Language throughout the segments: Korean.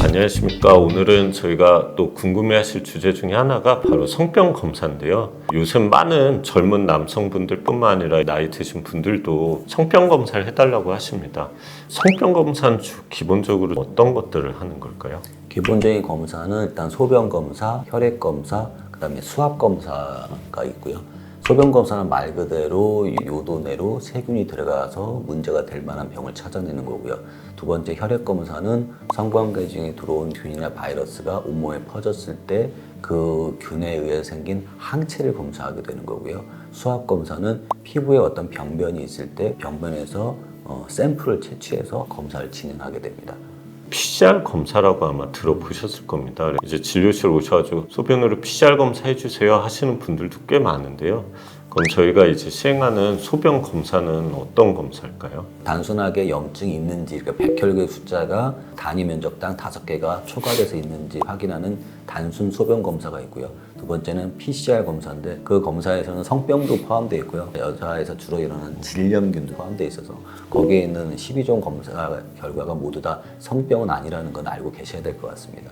안녕하십니까. 오늘은 저희가 또 궁금해하실 주제 중에 하나가 바로 성병 검사인데요. 요즘 많은 젊은 남성분들 뿐만 아니라 나이 드신 분들도 성병 검사를 해달라고 하십니다. 성병 검사는 기본적으로 어떤 것들을 하는 걸까요? 기본적인 검사는 일단 소변 검사, 혈액 검사, 그다음에 수압 검사가 있고요. 소변 검사는 말 그대로 요도 내로 세균이 들어가서 문제가 될 만한 병을 찾아내는 거고요. 두 번째 혈액 검사는 성관계 중에 들어온 균이나 바이러스가 온몸에 퍼졌을 때 그 균에 의해 생긴 항체를 검사하게 되는 거고요. 수압 검사는 피부에 어떤 병변이 있을 때 병변에서 샘플을 채취해서 검사를 진행하게 됩니다. PCR 검사라고 아마 들어보셨을 겁니다. 이제 진료실 오셔가지고 소변으로 PCR 검사 해주세요 하시는 분들도 꽤 많은데요. 그럼 저희가 이제 시행하는 소변 검사는 어떤 검사일까요? 단순하게 염증이 있는지, 그러니까 백혈구의 숫자가 단위 면적당 5개가 초과돼서 있는지 확인하는 단순 소변 검사가 있고요. 두 번째는 PCR 검사인데 그 검사에서는 성병도 포함되어 있고요. 여자에서 주로 일어나는 질염균도 포함되어 있어서 거기에 있는 12종 검사 결과가 모두 다 성병은 아니라는 건 알고 계셔야 될 것 같습니다.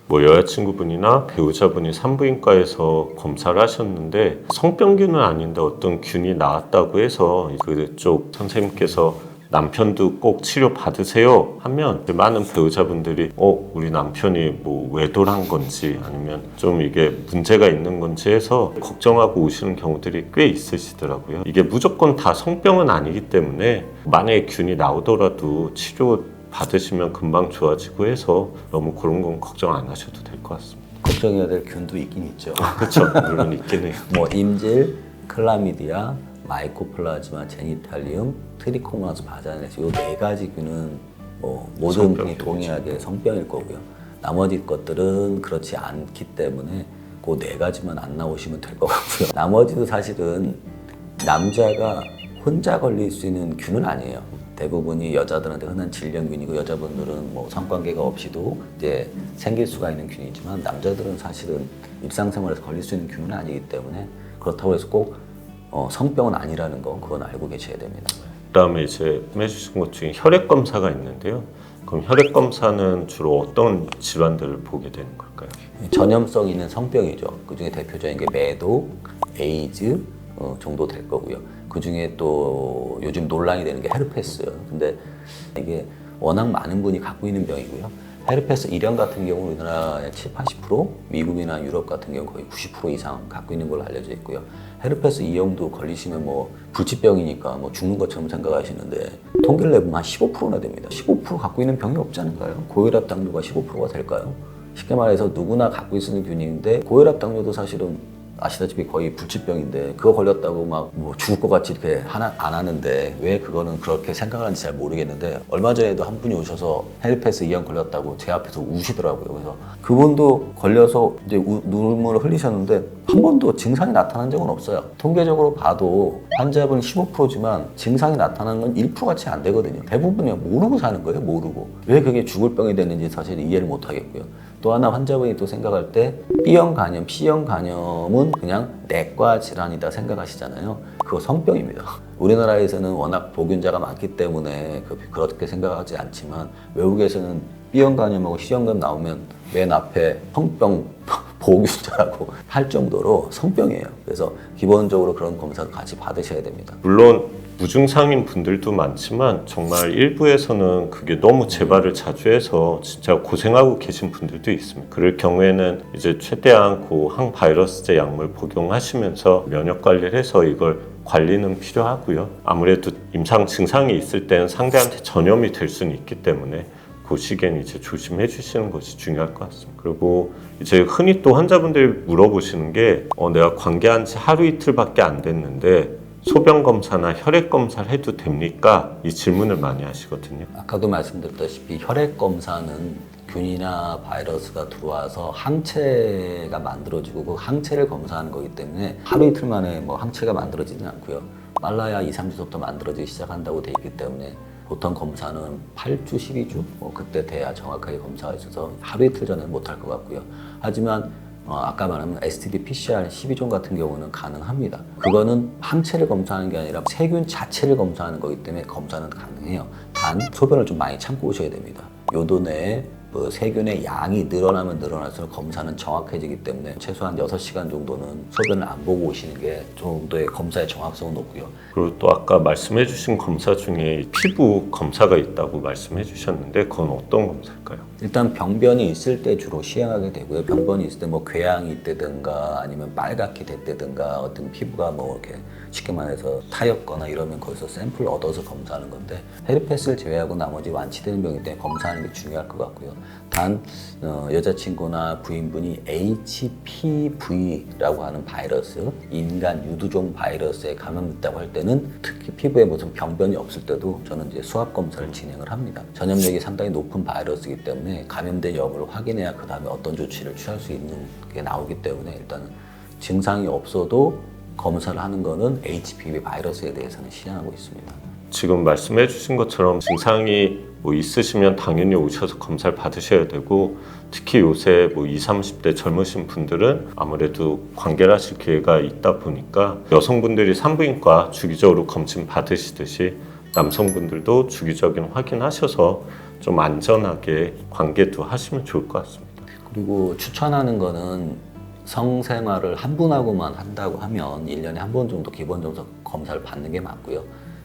뭐 여자친구분이나 배우자분이 산부인과에서 검사를 하셨는데 성병균은 아닌데 어떤 균이 나왔다고 해서 그쪽 선생님께서 남편도 꼭 치료 받으세요 하면 많은 배우자분들이 우리 남편이 뭐 외도란 건지 아니면 좀 이게 문제가 있는 건지 해서 걱정하고 오시는 경우들이 꽤 있으시더라고요. 이게 무조건 다 성병은 아니기 때문에 만약에 균이 나오더라도 치료 받으시면 금방 좋아지고 해서 너무 그런 건 걱정 안 하셔도 될 것 같습니다. 걱정해야 될 균도 있긴 있죠. 그렇죠. 물론 있긴 해요. 뭐 임질, 클라미디아, 마이코플라즈마 제니탈리움, 트리코모나스 바자네스 이 4가지 균은 모든 분이 동일하게 성병일 거고요. 나머지 것들은 그렇지 않기 때문에 그 4가지만 안 나오시면 될 것 같고요. 나머지도 사실은 남자가 혼자 걸릴 수 있는 균은 아니에요. 대부분이 여자들한테 흔한 질염균이고 여자분들은 뭐 성관계가 없이도 이제 생길 수가 있는 균이지만 남자들은 사실은 일상생활에서 걸릴 수 있는 균은 아니기 때문에 그렇다고 해서 꼭 성병은 아니라는 거 그건 알고 계셔야 됩니다. 그다음에 이제 해주신 것 중에 혈액 검사가 있는데요. 그럼 혈액 검사는 주로 어떤 질환들을 보게 되는 걸까요? 전염성 있는 성병이죠. 그 중에 대표적인 게 매도, 에이즈 정도 될 거고요. 그 중에 또 요즘 논란이 되는 게 헤르페스예요. 근데 이게 워낙 많은 분이 갖고 있는 병이고요. 헤르페스 1형 같은 경우는 우리나라의 7, 80%, 미국이나 유럽 같은 경우 거의 90% 이상 갖고 있는 걸로 알려져 있고요. 헤르페스 2형도 걸리시면 뭐 불치병이니까 뭐 죽는 것처럼 생각하시는데 통계를 내보면 한 15%나 됩니다. 15% 갖고 있는 병이 없지 않을까요? 고혈압 당뇨가 15%가 될까요? 쉽게 말해서 누구나 갖고 있는 균인데 고혈압 당뇨도 사실은 아시다시피 거의 불치병인데 그거 걸렸다고 막 뭐 죽을 것 같이 이렇게 안 하는데 왜 그거는 그렇게 생각하는지 잘 모르겠는데 얼마 전에도 한 분이 오셔서 헤르페스 2형 걸렸다고 제 앞에서 우시더라고요. 그래서 그분도 걸려서 이제 눈물을 흘리셨는데 한 번도 증상이 나타난 적은 없어요. 통계적으로 봐도 환자분 15%지만 증상이 나타나는 건 1%같이 안 되거든요. 대부분이 모르고 사는 거예요. 모르고. 왜 그게 죽을 병이 됐는지 사실 이해를 못 하겠고요. 또 하나 환자분이 또 생각할 때 B형 간염, C형 간염은 그냥 내과 질환이다 생각하시잖아요. 그거 성병입니다. 우리나라에서는 워낙 보균자가 많기 때문에 그렇게 생각하지 않지만 외국에서는 B형 간염하고 C형 간염 나오면 맨 앞에 성병 보균자라고 할 정도로 성병이에요. 그래서 기본적으로 그런 검사도 같이 받으셔야 됩니다. 물론 무증상인 분들도 많지만 정말 일부에서는 그게 너무 재발을 자주 해서 진짜 고생하고 계신 분들도 있습니다. 그럴 경우에는 이제 최대한 그 항바이러스제 약물 복용하시면서 면역 관리를 해서 이걸 관리는 필요하고요. 아무래도 임상 증상이 있을 때는 상대한테 전염이 될 수는 있기 때문에 그 시기엔 이제 조심해 주시는 것이 중요할 것 같습니다. 그리고 이제 흔히 또 환자분들이 물어보시는 게 내가 관계한 지 하루 이틀밖에 안 됐는데 소변 검사나 혈액 검사를 해도 됩니까? 이 질문을 많이 하시거든요. 아까도 말씀드렸다시피 혈액 검사는 균이나 바이러스가 들어와서 항체가 만들어지고 그 항체를 검사하는 거기 때문에 하루 이틀 만에 뭐 항체가 만들어지진 않고요. 빨라야 2, 3주부터 만들어지기 시작한다고 돼 있기 때문에 보통 검사는 8주, 12주 그때 돼야 정확하게 검사가 있어서 하루 이틀 전에는 못할 것 같고요. 하지만 아까 말한 STD, PCR, 12종 같은 경우는 가능합니다. 그거는 항체를 검사하는 게 아니라 세균 자체를 검사하는 거기 때문에 검사는 가능해요. 단 소변을 좀 많이 참고 오셔야 됩니다. 요도 내에 그 세균의 양이 늘어나면 늘어날수록 검사는 정확해지기 때문에 최소한 6시간 정도는 소변을 안 보고 오시는 게 정도의 검사의 정확성은 높고요. 그리고 또 아까 말씀해 주신 검사 중에 피부 검사가 있다고 말씀해 주셨는데 그건 어떤 검사일까요? 일단 병변이 있을 때 주로 시행하게 되고요. 병변이 있을 때 뭐 궤양이 있다든가 아니면 빨갛게 됐다든가 어떤 피부가 뭐 이렇게 쉽게 말해서 타였거나 이러면 거기서 샘플을 얻어서 검사하는 건데 헤르페스를 제외하고 나머지 완치되는 병일 때 검사하는 게 중요할 것 같고요. 단 여자친구나 부인분이 HPV라고 하는 바이러스, 인간 유두종 바이러스에 감염됐다고 할 때는 특히 피부에 무슨 병변이 없을 때도 저는 이제 수압 검사를 진행을 합니다. 전염력이 상당히 높은 바이러스이기 때문에 감염된 여부를 확인해야 그 다음에 어떤 조치를 취할 수 있는 게 나오기 때문에 일단 증상이 없어도 검사를 하는 거는 HPV 바이러스에 대해서는 시행하고 있습니다. 지금 말씀해 주신 것처럼 증상이 뭐 있으시면 당연히 오셔서 검사를 받으셔야 되고 특히 요새 뭐 20, 30대 젊으신 분들은 아무래도 관계를 하실 기회가 있다 보니까 여성분들이 산부인과 주기적으로 검진 받으시듯이 남성분들도 주기적인 확인하셔서 좀 안전하게 관계도 하시면 좋을 것 같습니다. 그리고 추천하는 거는 성생활을 한 분하고만 한다고 하면 1년에 한 번 정도 기본적으로 검사를 받는 게 맞고요.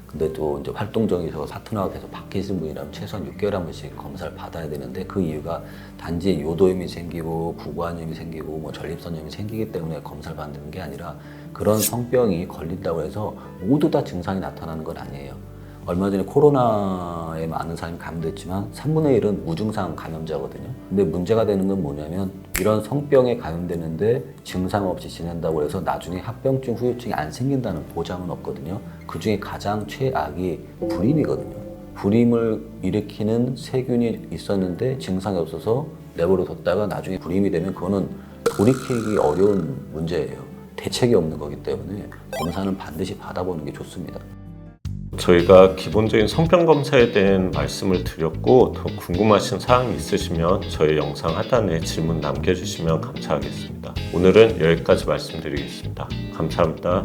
근데 또 이제 활동적이셔서 파트너가 계속 바뀌신 분이라면 최소한 6개월에 한 번씩 검사를 받아야 되는데 그 이유가 단지 요도염이 생기고 부부간염이 생기고 뭐 전립선염이 생기기 때문에 검사를 받는 게 아니라 그런 성병이 걸린다고 해서 모두 다 증상이 나타나는 건 아니에요. 얼마 전에 코로나에 많은 사람이 감염됐지만 3분의 1은 무증상 감염자거든요. 근데 문제가 되는 건 뭐냐면 이런 성병에 감염되는데 증상 없이 지낸다고 해서 나중에 합병증, 후유증이 안 생긴다는 보장은 없거든요. 그 중에 가장 최악이 불임이거든요. 불임을 일으키는 세균이 있었는데 증상이 없어서 내버려 뒀다가 나중에 불임이 되면 그거는 돌이키기 어려운 문제예요. 대책이 없는 거기 때문에 검사는 반드시 받아보는 게 좋습니다. 저희가 기본적인 성병 검사에 대한 말씀을 드렸고 더 궁금하신 사항이 있으시면 저희 영상 하단에 질문 남겨주시면 감사하겠습니다. 오늘은 여기까지 말씀드리겠습니다. 감사합니다.